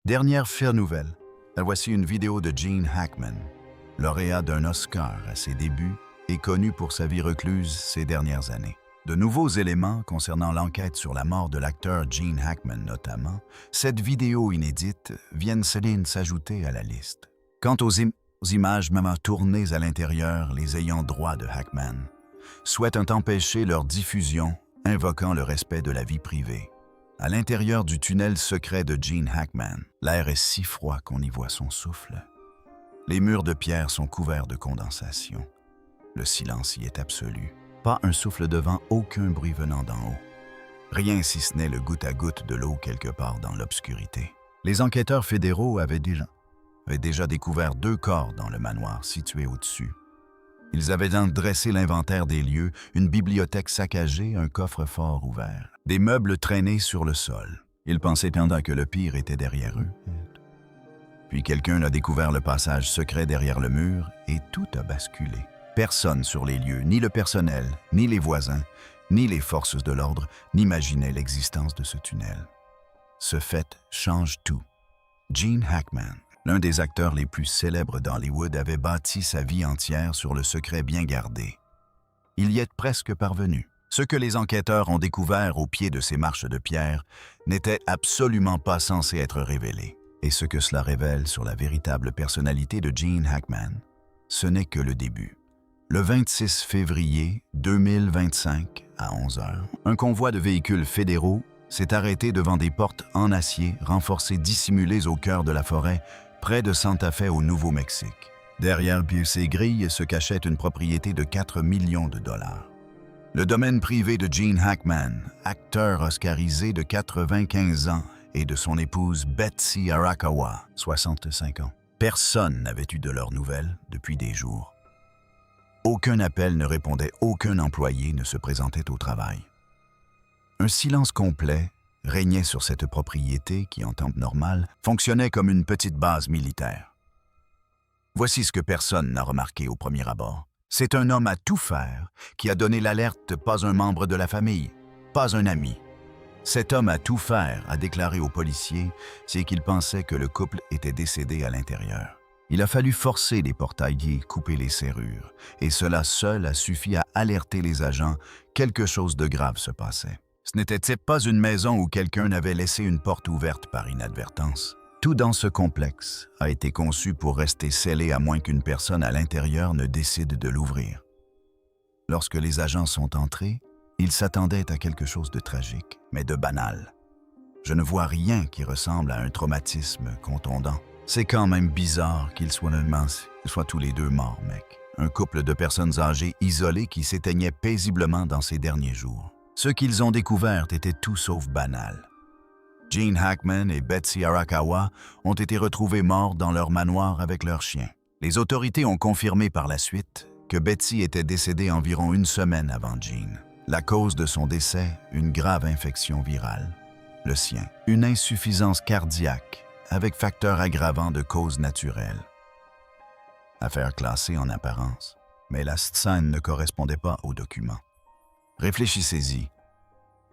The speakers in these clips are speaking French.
Dernière fair nouvelle, voici une vidéo de Gene Hackman, lauréat d'un Oscar à ses débuts et connu pour sa vie recluse ces dernières années. De nouveaux éléments concernant l'enquête sur la mort de l'acteur Gene Hackman notamment, cette vidéo inédite viennent s'ajouter à la liste. Quant aux images même tournées à l'intérieur, les ayants droit de Hackman souhaitent empêcher leur diffusion, invoquant le respect de la vie privée. À l'intérieur du tunnel secret de Gene Hackman, l'air est si froid qu'on y voit son souffle. Les murs de pierre sont couverts de condensation. Le silence y est absolu. Pas un souffle de vent, aucun bruit venant d'en haut. Rien si ce n'est le goutte-à-goutte de l'eau quelque part dans l'obscurité. Les enquêteurs fédéraux avaient déjà découvert 2 corps dans le manoir situé au-dessus. Ils avaient donc dressé l'inventaire des lieux, une bibliothèque saccagée, un coffre-fort ouvert, des meubles traînés sur le sol. Ils pensaient pendant que le pire était derrière eux. Puis quelqu'un a découvert le passage secret derrière le mur et tout a basculé. Personne sur les lieux, ni le personnel, ni les voisins, ni les forces de l'ordre, n'imaginaient l'existence de ce tunnel. Ce fait change tout. Gene Hackman, l'un des acteurs les plus célèbres d'Hollywood, avait bâti sa vie entière sur le secret bien gardé. Il y est presque parvenu. Ce que les enquêteurs ont découvert au pied de ces marches de pierre n'était absolument pas censé être révélé. Et ce que cela révèle sur la véritable personnalité de Gene Hackman, ce n'est que le début. Le 26 février 2025, à 11 h, un convoi de véhicules fédéraux s'est arrêté devant des portes en acier renforcées dissimulées au cœur de la forêt, près de Santa Fe au Nouveau-Mexique. Derrière ces grilles se cachait une propriété de 4 millions de dollars. Le domaine privé de Gene Hackman, acteur oscarisé de 95 ans, et de son épouse Betsy Arakawa, 65 ans. Personne n'avait eu de leurs nouvelles depuis des jours. Aucun appel ne répondait, aucun employé ne se présentait au travail. Un silence complet régnait sur cette propriété qui, en temps normal, fonctionnait comme une petite base militaire. Voici ce que personne n'a remarqué au premier abord. C'est un homme à tout faire qui a donné l'alerte, pas un membre de la famille, pas un ami. Cet homme à tout faire a déclaré aux policiers, c'est qu'il pensait que le couple était décédé à l'intérieur. Il a fallu forcer les portails, couper les serrures, et cela seul a suffi à alerter les agents, quelque chose de grave se passait. Ce n'était pas une maison où quelqu'un avait laissé une porte ouverte par inadvertance. Tout dans ce complexe a été conçu pour rester scellé à moins qu'une personne à l'intérieur ne décide de l'ouvrir. Lorsque les agents sont entrés, ils s'attendaient à quelque chose de tragique, mais de banal. Je ne vois rien qui ressemble à un traumatisme contondant. C'est quand même bizarre qu'ils soient tous les deux morts, mec. Un couple de personnes âgées isolées qui s'éteignaient paisiblement dans ces derniers jours. Ce qu'ils ont découvert était tout sauf banal. Gene Hackman et Betsy Arakawa ont été retrouvés morts dans leur manoir avec leur chien. Les autorités ont confirmé par la suite que Betsy était décédée environ 1 semaine avant Gene. La cause de son décès, une grave infection virale. Le sien, une insuffisance cardiaque avec facteur aggravant de cause naturelle. Affaire classée en apparence, mais la scène ne correspondait pas aux documents. Réfléchissez-y.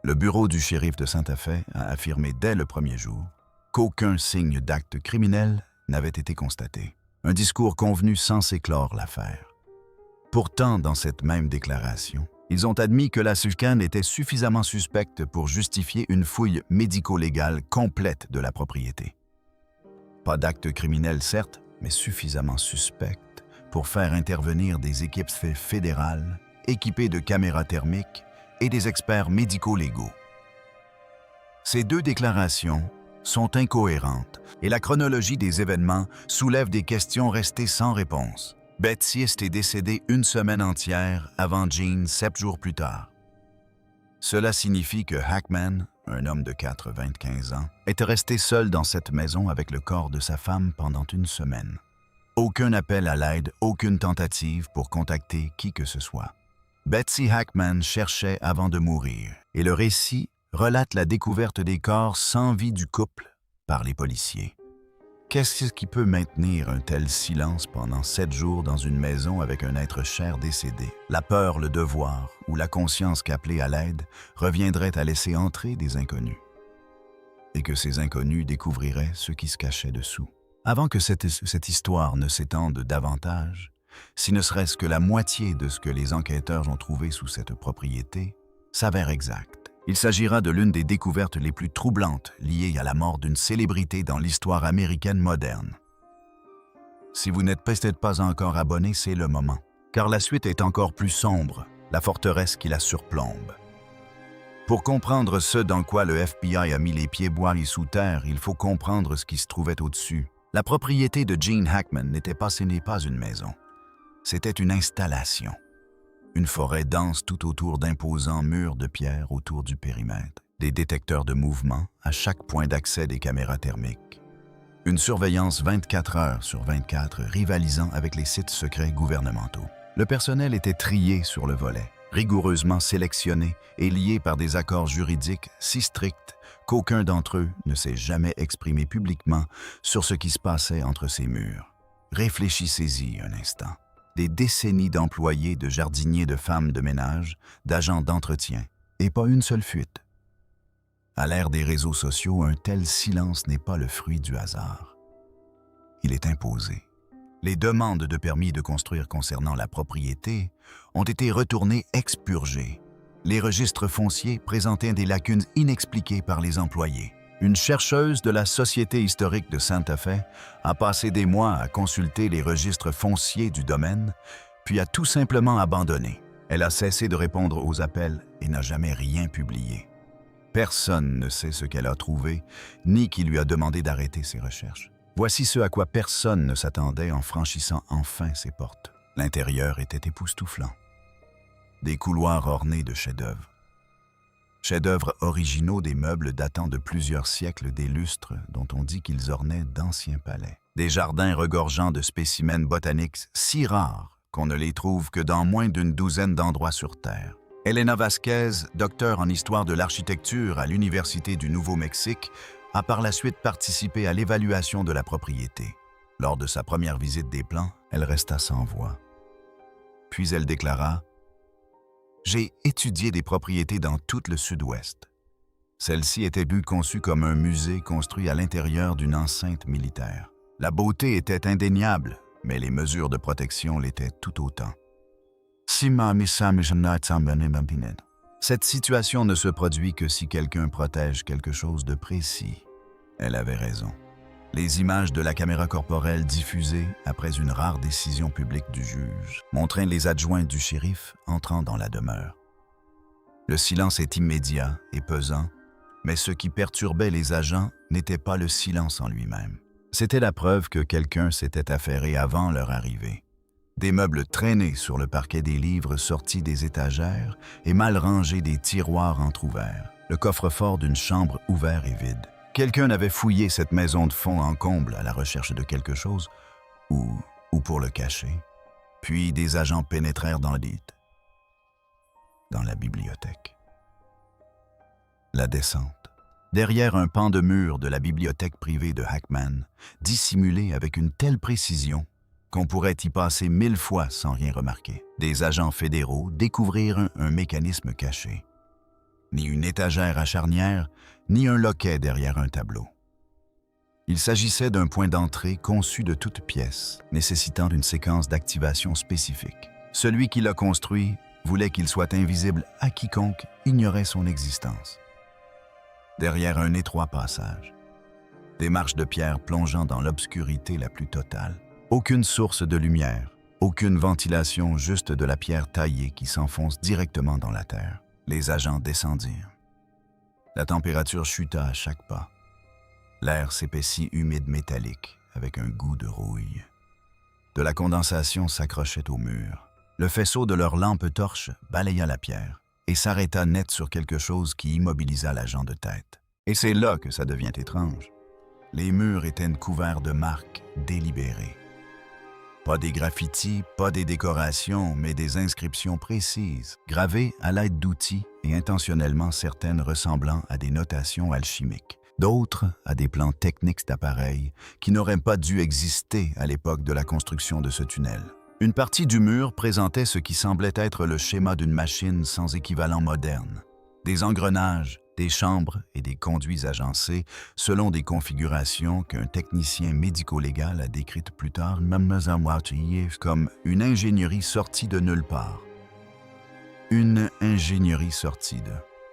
Le bureau du shérif de Santa Fe a affirmé dès le premier jour qu'aucun signe d'acte criminel n'avait été constaté. Un discours convenu censé clore l'affaire. Pourtant, dans cette même déclaration, ils ont admis que la chicane était suffisamment suspecte pour justifier une fouille médico-légale complète de la propriété. Pas d'acte criminel, certes, mais suffisamment suspecte pour faire intervenir des équipes fédérales équipées de caméras thermiques et des experts médico-légaux. Ces 2 déclarations sont incohérentes et la chronologie des événements soulève des questions restées sans réponse. Betsy est décédée 1 semaine entière avant Gene 7 jours plus tard. Cela signifie que Hackman, un homme de 95 ans, était resté seul dans cette maison avec le corps de sa femme pendant 1 semaine. Aucun appel à l'aide, aucune tentative pour contacter qui que ce soit. Betsy Hackman cherchait avant de mourir, et le récit relate la découverte des corps sans vie du couple par les policiers. Qu'est-ce qui peut maintenir un tel silence pendant 7 jours dans une maison avec un être cher décédé? La peur, le devoir ou la conscience qu'appeler à l'aide reviendrait à laisser entrer des inconnus. et que ces inconnus découvriraient ce qui se cachait dessous. Avant que cette histoire ne s'étende davantage, si ne serait-ce que la moitié de ce que les enquêteurs ont trouvé sous cette propriété s'avère exact. Il s'agira de l'une des découvertes les plus troublantes liées à la mort d'une célébrité dans l'histoire américaine moderne. Si vous n'êtes peut-être pas encore abonné, c'est le moment, car la suite est encore plus sombre, la forteresse qui la surplombe. Pour comprendre ce dans quoi le FBI a mis les pieds bois sous terre, il faut comprendre ce qui se trouvait au-dessus. La propriété de Gene Hackman ce n'est pas une maison. C'était une installation. Une forêt dense tout autour d'imposants murs de pierre autour du périmètre. Des détecteurs de mouvement à chaque point d'accès des caméras thermiques. Une surveillance 24 heures sur 24 rivalisant avec les sites secrets gouvernementaux. Le personnel était trié sur le volet, rigoureusement sélectionné et lié par des accords juridiques si stricts qu'aucun d'entre eux ne s'est jamais exprimé publiquement sur ce qui se passait entre ces murs. Réfléchissez-y un instant. Des décennies d'employés, de jardiniers, de femmes de ménage, d'agents d'entretien, et pas une seule fuite. À l'ère des réseaux sociaux, un tel silence n'est pas le fruit du hasard. Il est imposé. Les demandes de permis de construire concernant la propriété ont été retournées expurgées. Les registres fonciers présentaient des lacunes inexpliquées par les employés. Une chercheuse de la Société historique de Santa Fe a passé des mois à consulter les registres fonciers du domaine, puis a tout simplement abandonné. Elle a cessé de répondre aux appels et n'a jamais rien publié. Personne ne sait ce qu'elle a trouvé, ni qui lui a demandé d'arrêter ses recherches. Voici ce à quoi personne ne s'attendait en franchissant enfin ses portes. L'intérieur était époustouflant. Des couloirs ornés de chefs-d'œuvre. Chefs-d'œuvre originaux des meubles datant de plusieurs siècles, des lustres dont on dit qu'ils ornaient d'anciens palais. Des jardins regorgeant de spécimens botaniques si rares qu'on ne les trouve que dans moins d'une douzaine d'endroits sur Terre. Elena Vasquez, docteur en histoire de l'architecture à l'Université du Nouveau-Mexique, a par la suite participé à l'évaluation de la propriété. Lors de sa première visite des plans, elle resta sans voix. Puis elle déclara: « J'ai étudié des propriétés dans tout le sud-ouest. Celle-ci était conçue comme un musée construit à l'intérieur d'une enceinte militaire. La beauté était indéniable, mais les mesures de protection l'étaient tout autant. Cette situation ne se produit que si quelqu'un protège quelque chose de précis. » Elle avait raison. Les images de la caméra corporelle diffusées après une rare décision publique du juge montraient les adjoints du shérif entrant dans la demeure. Le silence est immédiat et pesant, mais ce qui perturbait les agents n'était pas le silence en lui-même. C'était la preuve que quelqu'un s'était affairé avant leur arrivée. Des meubles traînés sur le parquet des livres sortis des étagères et mal rangés des tiroirs entr'ouverts, le coffre-fort d'une chambre ouvert et vide. Quelqu'un avait fouillé cette maison de fond en comble à la recherche de quelque chose, ou pour le cacher. Puis des agents pénétrèrent dans la bibliothèque. La descente. Derrière un pan de mur de la bibliothèque privée de Hackman, dissimulé avec une telle précision qu'on pourrait y passer 1000 fois sans rien remarquer. Des agents fédéraux découvrirent un mécanisme caché. Ni une étagère à charnière, ni un loquet derrière un tableau. Il s'agissait d'un point d'entrée conçu de toutes pièces, nécessitant une séquence d'activation spécifique. Celui qui l'a construit voulait qu'il soit invisible à quiconque ignorait son existence. Derrière un étroit passage, des marches de pierre plongeant dans l'obscurité la plus totale. Aucune source de lumière, aucune ventilation, juste de la pierre taillée qui s'enfonce directement dans la terre. Les agents descendirent. La température chuta à chaque pas. L'air s'épaissit humide métallique, avec un goût de rouille. De la condensation s'accrochait au mur. Le faisceau de leur lampe torche balaya la pierre et s'arrêta net sur quelque chose qui immobilisa l'agent de tête. Et c'est là que ça devient étrange. Les murs étaient couverts de marques délibérées. Pas des graffitis, pas des décorations, mais des inscriptions précises, gravées à l'aide d'outils et intentionnellement certaines ressemblant à des notations alchimiques, d'autres à des plans techniques d'appareils qui n'auraient pas dû exister à l'époque de la construction de ce tunnel. Une partie du mur présentait ce qui semblait être le schéma d'une machine sans équivalent moderne. Des engrenages, des chambres et des conduits agencés selon des configurations qu'un technicien médico-légal a décrites plus tard comme une ingénierie sortie de nulle part. Une ingénierie sortie de...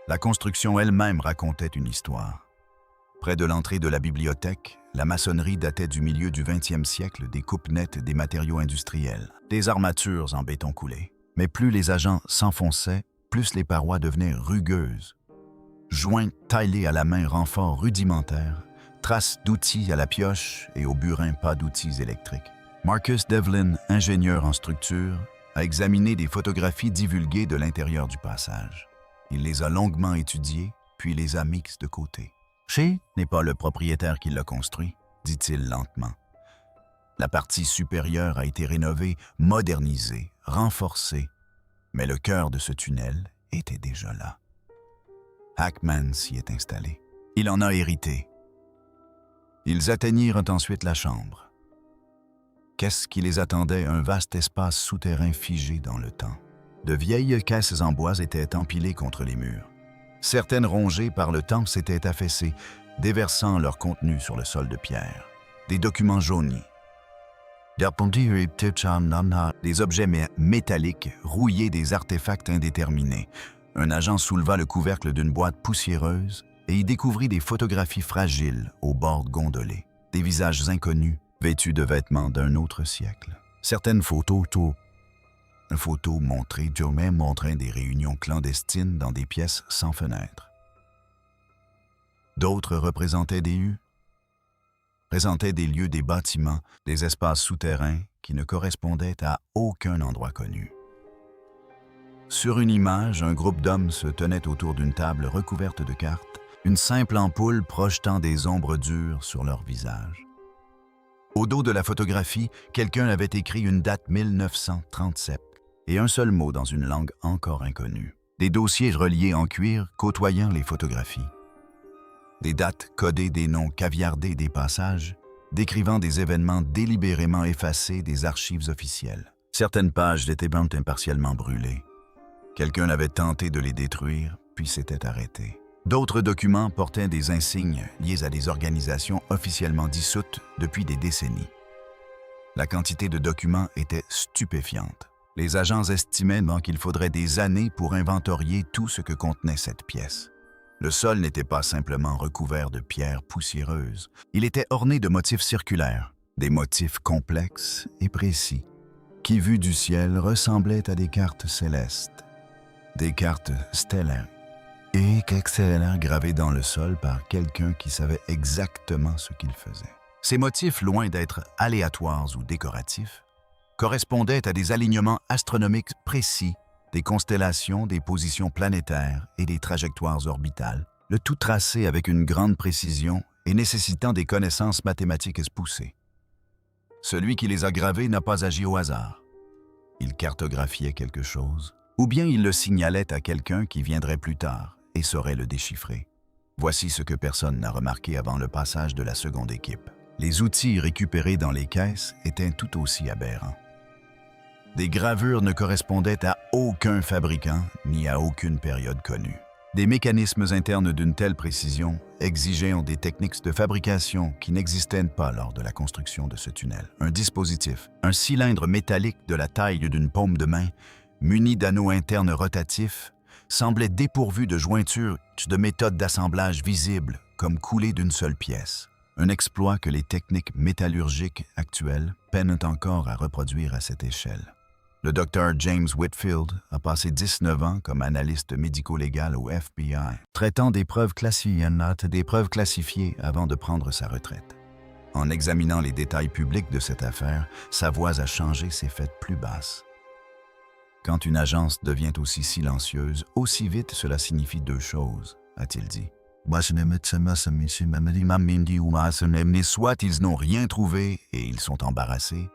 La construction elle-même racontait une histoire. Près de l'entrée de la bibliothèque, la maçonnerie datait du milieu du 20e siècle, des coupes nettes des matériaux industriels, des armatures en béton coulé. Mais plus les agents s'enfonçaient, plus les parois devenaient rugueuses. Joints taillés à la main, renforts rudimentaires, traces d'outils à la pioche et au burin, pas d'outils électriques. Marcus Devlin, ingénieur en structure, a examiné des photographies divulguées de l'intérieur du passage. Il les a longuement étudiées, puis les a mises de côté. « Chez n'est pas le propriétaire qui l'a construit », dit-il lentement. La partie supérieure a été rénovée, modernisée, renforcée, mais le cœur de ce tunnel était déjà là. Hackman s'y est installé. Il en a hérité. Ils atteignirent ensuite la chambre. Qu'est-ce qui les attendait? Un vaste espace souterrain figé dans le temps. De vieilles caisses en bois étaient empilées contre les murs. Certaines rongées par le temps s'étaient affaissées, déversant leur contenu sur le sol de pierre. Des documents jaunis. Des objets métalliques rouillés, des artefacts indéterminés. Un agent souleva le couvercle d'une boîte poussiéreuse et y découvrit des photographies fragiles aux bords gondolés. Des visages inconnus, vêtus de vêtements d'un autre siècle. Certaines photos montraient des réunions clandestines dans des pièces sans fenêtres. D'autres représentaient des lieux, des bâtiments, des espaces souterrains qui ne correspondaient à aucun endroit connu. Sur une image, un groupe d'hommes se tenait autour d'une table recouverte de cartes, une simple ampoule projetant des ombres dures sur leur visage. Au dos de la photographie, quelqu'un avait écrit une date 1937 et un seul mot dans une langue encore inconnue. Des dossiers reliés en cuir côtoyant les photographies. Des dates codées, des noms caviardés, des passages, décrivant des événements délibérément effacés des archives officielles. Certaines pages étaient impartialement brûlées. Quelqu'un avait tenté de les détruire, puis s'était arrêté. D'autres documents portaient des insignes liés à des organisations officiellement dissoutes depuis des décennies. La quantité de documents était stupéfiante. Les agents estimaient qu'il faudrait des années pour inventorier tout ce que contenait cette pièce. Le sol n'était pas simplement recouvert de pierres poussiéreuses. Il était orné de motifs circulaires, des motifs complexes et précis, qui, vus du ciel, ressemblaient à des cartes célestes, des cartes stellaires, et stellaires gravées dans le sol par quelqu'un qui savait exactement ce qu'il faisait. Ces motifs, loin d'être aléatoires ou décoratifs, correspondaient à des alignements astronomiques précis, des constellations, des positions planétaires et des trajectoires orbitales, le tout tracé avec une grande précision et nécessitant des connaissances mathématiques poussées. Celui qui les a gravés n'a pas agi au hasard. Il cartographiait quelque chose, ou bien il le signalait à quelqu'un qui viendrait plus tard et saurait le déchiffrer. Voici ce que personne n'a remarqué avant le passage de la seconde équipe. Les outils récupérés dans les caisses étaient tout aussi aberrants. Des gravures ne correspondaient à aucun fabricant ni à aucune période connue. Des mécanismes internes d'une telle précision exigeaient des techniques de fabrication qui n'existaient pas lors de la construction de ce tunnel. Un dispositif, un cylindre métallique de la taille d'une paume de main, muni d'anneaux internes rotatifs, semblait dépourvu de jointures, de méthodes d'assemblage visibles, comme coulé d'une seule pièce. Un exploit que les techniques métallurgiques actuelles peinent encore à reproduire à cette échelle. Le docteur James Whitfield a passé 19 ans comme analyste médico-légal au FBI, traitant des preuves classifiées avant de prendre sa retraite. En examinant les détails publics de cette affaire, sa voix a changé, s'est faite plus basse. Quand une agence devient aussi silencieuse, aussi vite, cela signifie deux choses, a-t-il dit. Soit ils n'ont rien trouvé et ils sont embarrassés,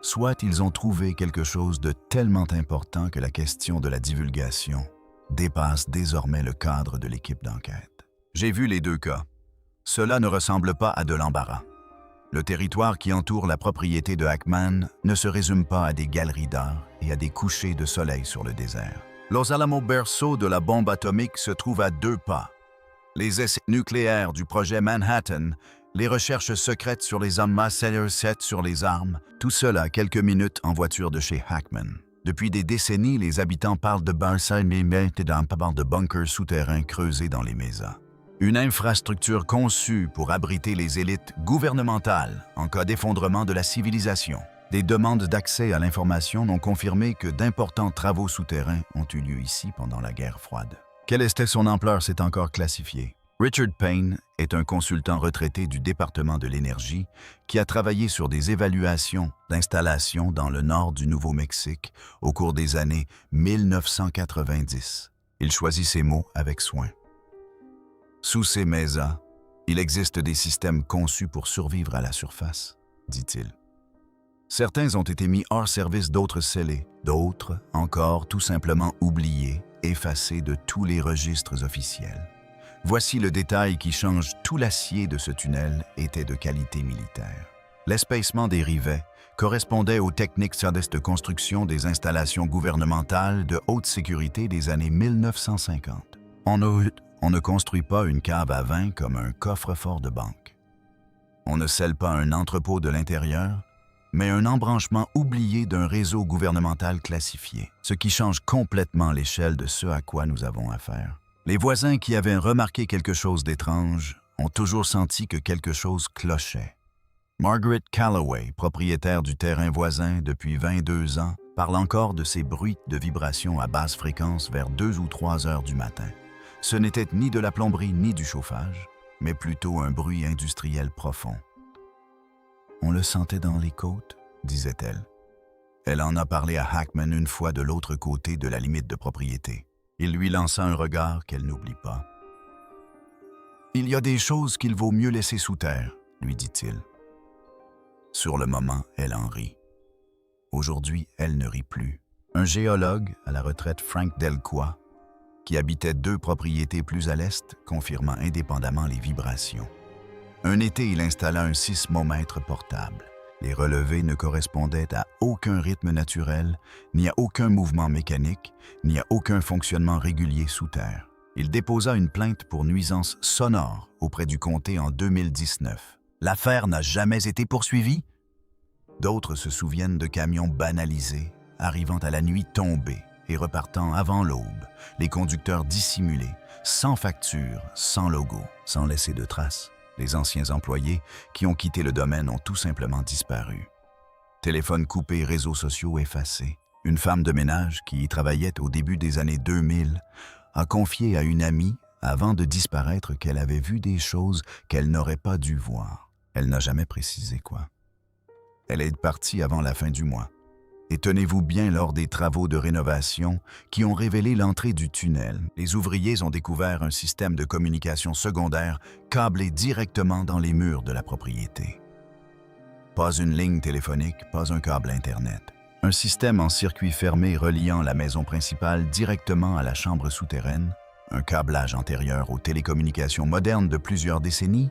soit ils ont trouvé quelque chose de tellement important que la question de la divulgation dépasse désormais le cadre de l'équipe d'enquête. J'ai vu les deux cas. Cela ne ressemble pas à de l'embarras. Le territoire qui entoure la propriété de Hackman ne se résume pas à des galeries d'art et à des couchers de soleil sur le désert. Los Alamos berceau de la bombe atomique se trouve à 2 pas. Les essais nucléaires du projet Manhattan, les recherches secrètes sur les armes Master 7 sur les armes, tout cela à quelques minutes en voiture de chez Hackman. Depuis des décennies, les habitants parlent de de bunkers souterrains creusés dans les mesas. Une infrastructure conçue pour abriter les élites gouvernementales en cas d'effondrement de la civilisation. Des demandes d'accès à l'information n'ont confirmé que d'importants travaux souterrains ont eu lieu ici pendant la guerre froide. Quelle était son ampleur, c'est encore classifié. Richard Payne est un consultant retraité du département de l'énergie qui a travaillé sur des évaluations d'installations dans le nord du Nouveau-Mexique au cours des années 1990. Il choisit ses mots avec soin. Sous ces mesas, il existe des systèmes conçus pour survivre à la surface, dit-il. Certains ont été mis hors service, d'autres scellés, d'autres encore tout simplement oubliés, effacés de tous les registres officiels. Voici le détail qui change tout l'acier de ce tunnel était de qualité militaire. L'espacement des rivets correspondait aux techniques de construction des installations gouvernementales de haute sécurité des années 1950. On ne construit pas une cave à vin comme un coffre-fort de banque. On ne scelle pas un entrepôt de l'intérieur, mais un embranchement oublié d'un réseau gouvernemental classifié, ce qui change complètement l'échelle de ce à quoi nous avons affaire. Les voisins qui avaient remarqué quelque chose d'étrange ont toujours senti que quelque chose clochait. Margaret Calloway, propriétaire du terrain voisin depuis 22 ans, parle encore de ces bruits de vibrations à basse fréquence vers 2 ou 3 heures du matin. Ce n'était ni de la plomberie ni du chauffage, mais plutôt un bruit industriel profond. « On le sentait dans les côtes », disait-elle. Elle en a parlé à Hackman une fois de l'autre côté de la limite de propriété. Il lui lança un regard qu'elle n'oublie pas. « Il y a des choses qu'il vaut mieux laisser sous terre, » lui dit-il. Sur le moment, elle en rit. Aujourd'hui, elle ne rit plus. Un géologue à la retraite, Frank Delcois, qui habitait 2 propriétés plus à l'est, confirmant indépendamment les vibrations. Un été, il installa un sismomètre portable. Les relevés ne correspondaient à aucun rythme naturel, ni à aucun mouvement mécanique, ni à aucun fonctionnement régulier sous terre. Il déposa une plainte pour nuisance sonore auprès du comté en 2019. L'affaire n'a jamais été poursuivie? D'autres se souviennent de camions banalisés, arrivant à la nuit tombée et repartant avant l'aube, les conducteurs dissimulés, sans facture, sans logo, sans laisser de traces. Les anciens employés qui ont quitté le domaine ont tout simplement disparu. Téléphones coupés, réseaux sociaux effacés. Une femme de ménage qui y travaillait au début des années 2000 a confié à une amie, avant de disparaître, qu'elle avait vu des choses qu'elle n'aurait pas dû voir. Elle n'a jamais précisé quoi. Elle est partie avant la fin du mois. Et tenez-vous bien, lors des travaux de rénovation qui ont révélé l'entrée du tunnel, les ouvriers ont découvert un système de communication secondaire câblé directement dans les murs de la propriété. Pas une ligne téléphonique, pas un câble Internet. Un système en circuit fermé reliant la maison principale directement à la chambre souterraine, un câblage antérieur aux télécommunications modernes de plusieurs décennies,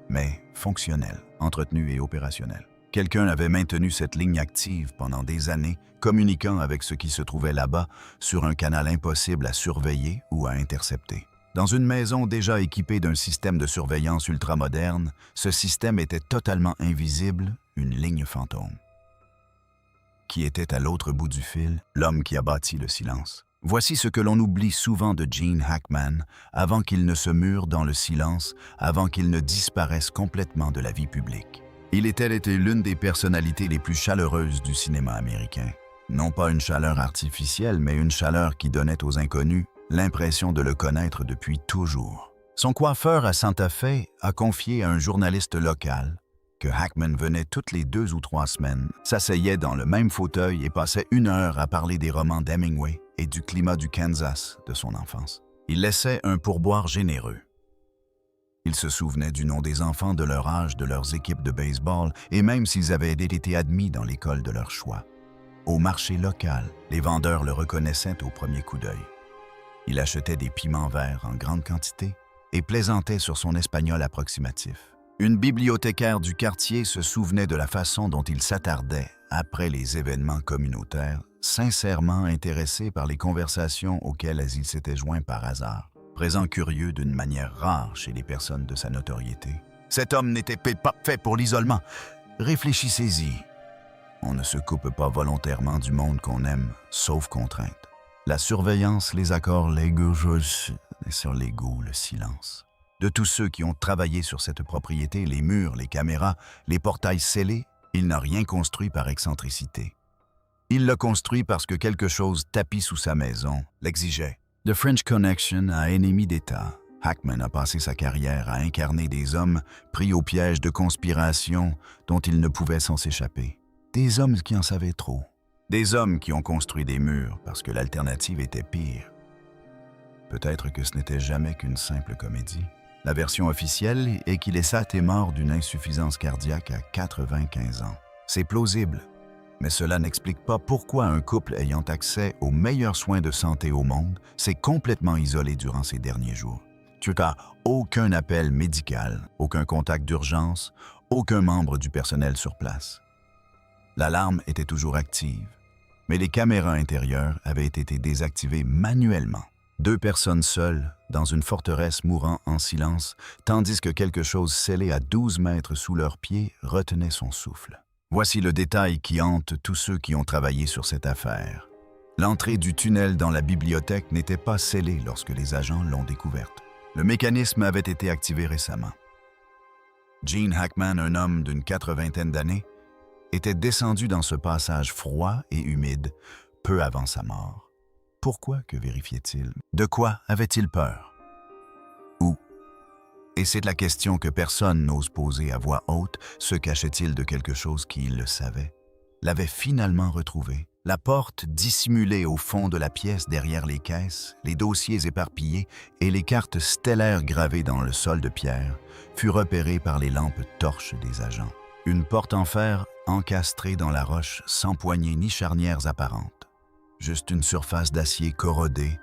mais fonctionnel, entretenu et opérationnel. Quelqu'un avait maintenu cette ligne active pendant des années, communiquant avec ce qui se trouvait là-bas sur un canal impossible à surveiller ou à intercepter. Dans une maison déjà équipée d'un système de surveillance ultramoderne, ce système était totalement invisible, une ligne fantôme. Qui était à l'autre bout du fil? L'homme qui a bâti le silence. Voici ce que l'on oublie souvent de Gene Hackman avant qu'il ne se mure dans le silence, avant qu'il ne disparaisse complètement de la vie publique. Il était l'une des personnalités les plus chaleureuses du cinéma américain. Non pas une chaleur artificielle, mais une chaleur qui donnait aux inconnus l'impression de le connaître depuis toujours. Son coiffeur à Santa Fe a confié à un journaliste local que Hackman venait toutes les 2 ou 3 semaines, s'asseyait dans le même fauteuil et passait 1 heure à parler des romans d'Hemingway et du climat du Kansas de son enfance. Il laissait un pourboire généreux. Ils se souvenaient du nom des enfants de leur âge, de leurs équipes de baseball, et même s'ils avaient été admis dans l'école de leur choix. Au marché local, les vendeurs le reconnaissaient au premier coup d'œil. Il achetait des piments verts en grande quantité et plaisantait sur son espagnol approximatif. Une bibliothécaire du quartier se souvenait de la façon dont il s'attardait, après les événements communautaires, sincèrement intéressé par les conversations auxquelles il s'était joint par hasard. présent curieux d'une manière rare chez les personnes de sa notoriété. Cet homme n'était pas fait pour l'isolement. Réfléchissez-y. On ne se coupe pas volontairement du monde qu'on aime, sauf contrainte. La surveillance, les accords légaux, et sur l'ego, le silence. De tous ceux qui ont travaillé sur cette propriété, les murs, les caméras, les portails scellés, il n'a rien construit par excentricité. Il l'a construit parce que quelque chose tapi sous sa maison l'exigeait. The French Connection a ennemi d'État. Hackman a passé sa carrière à incarner des hommes pris au piège de conspiration dont ils ne pouvaient s'en s'échapper. Des hommes qui en savaient trop. Des hommes qui ont construit des murs parce que l'alternative était pire. Peut-être que ce n'était jamais qu'une simple comédie. La version officielle est qu'il est mort d'une insuffisance cardiaque à 95 ans. C'est plausible, mais cela n'explique pas pourquoi un couple ayant accès aux meilleurs soins de santé au monde s'est complètement isolé durant ces derniers jours. Tu n'as aucun appel médical, aucun contact d'urgence, aucun membre du personnel sur place. L'alarme était toujours active, mais les caméras intérieures avaient été désactivées manuellement. 2 personnes seules, dans une forteresse mourant en silence, tandis que quelque chose scellé à 12 mètres sous leurs pieds retenait son souffle. Voici le détail qui hante tous ceux qui ont travaillé sur cette affaire. L'entrée du tunnel dans la bibliothèque n'était pas scellée lorsque les agents l'ont découverte. Le mécanisme avait été activé récemment. Gene Hackman, un homme d'une 80aine d'années, était descendu dans ce passage froid et humide peu avant sa mort. Pourquoi que vérifiait-il? De quoi avait-il peur? Où? Et c'est la question que personne n'ose poser à voix haute. Se cachait-il de quelque chose qui, il le savait, l'avait finalement retrouvé? La porte dissimulée au fond de la pièce derrière les caisses, les dossiers éparpillés et les cartes stellaires gravées dans le sol de pierre fut repérée par les lampes torches des agents. Une porte en fer encastrée dans la roche sans poignée ni charnières apparentes. Juste une surface d'acier corrodée,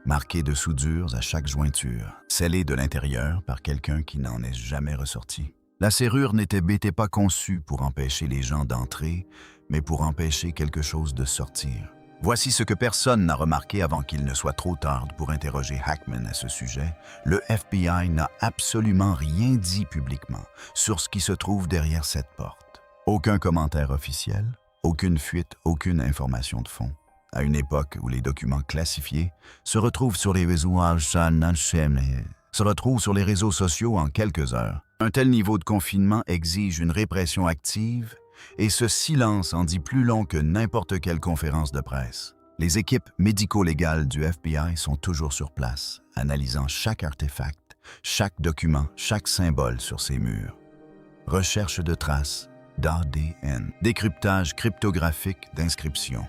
marquée de soudures à chaque jointure, scellée de l'intérieur par quelqu'un qui n'en est jamais ressorti. La serrure n'était pas conçue pour empêcher les gens d'entrer, mais pour empêcher quelque chose de sortir. Voici ce que personne n'a remarqué avant qu'il ne soit trop tard pour interroger Hackman à ce sujet. Le FBI n'a absolument rien dit publiquement sur ce qui se trouve derrière cette porte. Aucun commentaire officiel, aucune fuite, aucune information de fond. À une époque où les documents classifiés se retrouvent sur les réseaux sociaux en quelques heures. Un tel niveau de confinement exige une répression active et ce silence en dit plus long que n'importe quelle conférence de presse. Les équipes médico-légales du FBI sont toujours sur place, analysant chaque artefact, chaque document, chaque symbole sur ces murs. Recherche de traces, d'ADN, décryptage cryptographique d'inscriptions.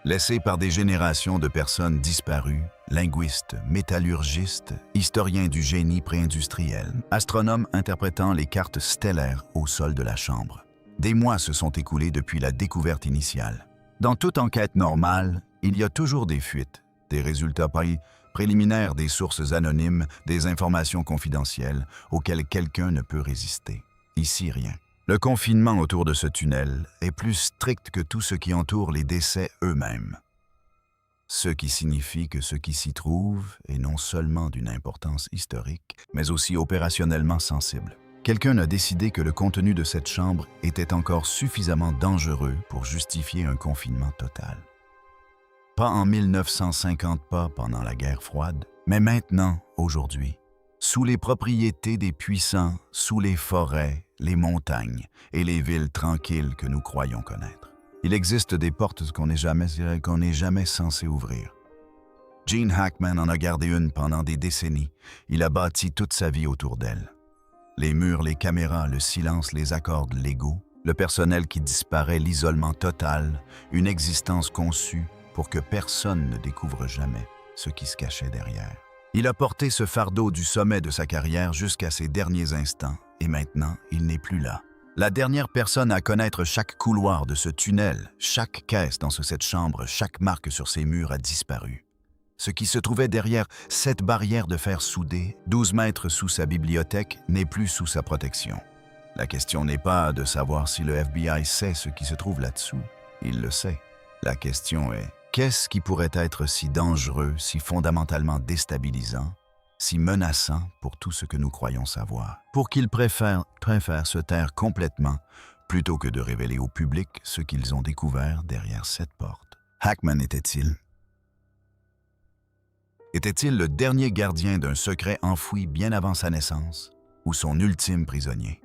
Laissé par des générations de personnes disparues, linguistes, métallurgistes, historiens du génie pré-industriel, astronomes interprétant les cartes stellaires au sol de la chambre. Des mois se sont écoulés depuis la découverte initiale. Dans toute enquête normale, il y a toujours des fuites, des résultats préliminaires, des sources anonymes, des informations confidentielles auxquelles quelqu'un ne peut résister. Ici, rien. Le confinement autour de ce tunnel est plus strict que tout ce qui entoure les décès eux-mêmes. Ce qui signifie que ce qui s'y trouve est non seulement d'une importance historique, mais aussi opérationnellement sensible. Quelqu'un a décidé que le contenu de cette chambre était encore suffisamment dangereux pour justifier un confinement total. Pas en 1950, pas pendant la guerre froide, mais maintenant, aujourd'hui. Sous les propriétés des puissants, sous les forêts, les montagnes et les villes tranquilles que nous croyons connaître. Il existe des portes qu'on n'est jamais censé ouvrir. Gene Hackman en a gardé une pendant des décennies. Il a bâti toute sa vie autour d'elle. Les murs, les caméras, le silence, les accords légaux, le personnel qui disparaît, l'isolement total, une existence conçue pour que personne ne découvre jamais ce qui se cachait derrière. Il a porté ce fardeau du sommet de sa carrière jusqu'à ses derniers instants, et maintenant, il n'est plus là. La dernière personne à connaître chaque couloir de ce tunnel, chaque caisse dans cette chambre, chaque marque sur ces murs a disparu. Ce qui se trouvait derrière cette barrière de fer soudée, 12 mètres sous sa bibliothèque, n'est plus sous sa protection. La question n'est pas de savoir si le FBI sait ce qui se trouve là-dessous. Il le sait. La question est, Qu'est-ce qui pourrait être si dangereux, si fondamentalement déstabilisant, si menaçant pour tout ce que nous croyons savoir, pour qu'ils préfèrent se taire complètement plutôt que de révéler au public ce qu'ils ont découvert derrière cette porte? Hackman était-il le dernier gardien d'un secret enfoui bien avant sa naissance ou son ultime prisonnier?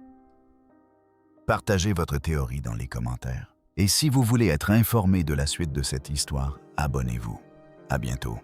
Partagez votre théorie dans les commentaires. Et si vous voulez être informé de la suite de cette histoire, abonnez-vous. À bientôt.